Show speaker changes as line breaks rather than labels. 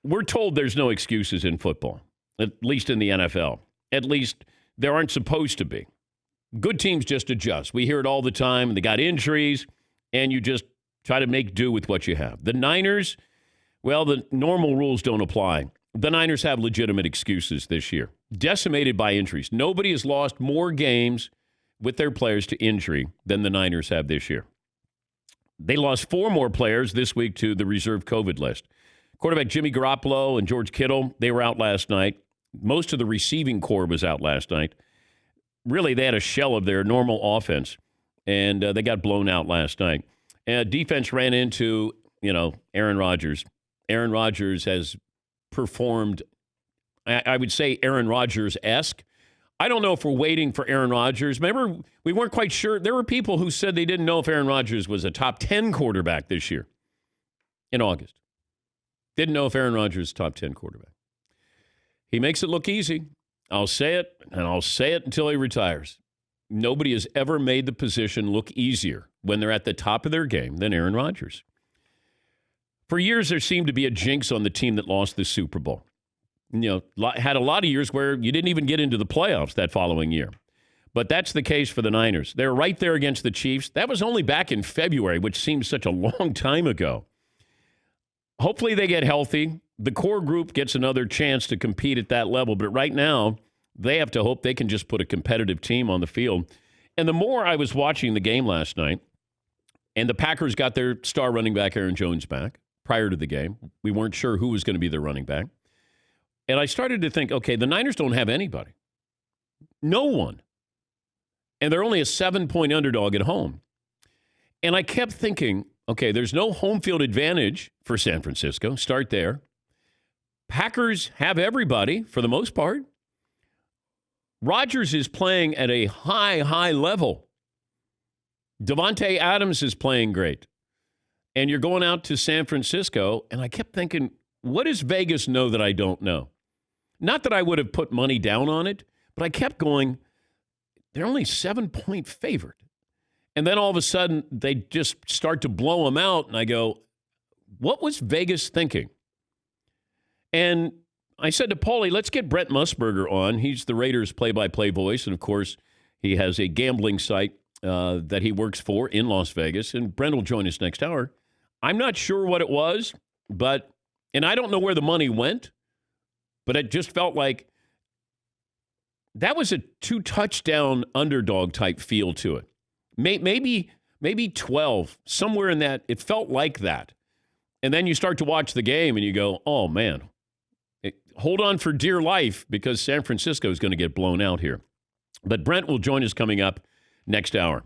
we're told there's no excuses in football, at least in the NFL. At least there aren't supposed to be. Good teams just adjust. We hear it all the time. They got injuries, and you just try to make do with what you have. The Niners, well, the normal rules don't apply. The Niners have legitimate excuses this year, decimated by injuries. Nobody has lost more games with their players to injury than the Niners have this year. They lost 4 more players this week to the reserve COVID list. Quarterback Jimmy Garoppolo and George Kittle, they were out last night. Most of the receiving core was out last night. Really, they had a shell of their normal offense, and they got blown out last night. And defense ran into, Aaron Rodgers. Aaron Rodgers has performed, I would say, Aaron Rodgers-esque. I don't know if we're waiting for Aaron Rodgers. Remember, we weren't quite sure. There were people who said they didn't know if Aaron Rodgers was a top 10 quarterback this year in August. Didn't know if Aaron Rodgers is a top 10 quarterback. He makes it look easy. I'll say it, and I'll say it until he retires. Nobody has ever made the position look easier when they're at the top of their game than Aaron Rodgers. For years, there seemed to be a jinx on the team that lost the Super Bowl. Had a lot of years where you didn't even get into the playoffs that following year. But that's the case for the Niners. They're right there against the Chiefs. That was only back in February, which seems such a long time ago. Hopefully they get healthy. The core group gets another chance to compete at that level. But right now, they have to hope they can just put a competitive team on the field. And the more I was watching the game last night, and the Packers got their star running back, Aaron Jones, back prior to the game. We weren't sure who was going to be their running back. And I started to think, okay, the Niners don't have anybody. No one. And they're only a 7-point underdog at home. And I kept thinking, okay, there's no home field advantage for San Francisco. Start there. Packers have everybody for the most part. Rodgers is playing at a high level. Devontae Adams is playing great. And you're going out to San Francisco, and I kept thinking, what does Vegas know that I don't know? Not that I would have put money down on it, but I kept going, they're only 7-point favorite. And then all of a sudden, they just start to blow them out, and I go, what was Vegas thinking? And I said to Paulie, let's get Brent Musburger on. He's the Raiders play-by-play voice, and of course, he has a gambling site that he works for in Las Vegas, and Brent will join us next hour. I'm not sure what it was, and I don't know where the money went, but it just felt like that was a 2-touchdown underdog type feel to it. Maybe 12, somewhere in that. It felt like that. And then you start to watch the game and you go, oh, man, hold on for dear life because San Francisco is going to get blown out here. But Brent will join us coming up next hour.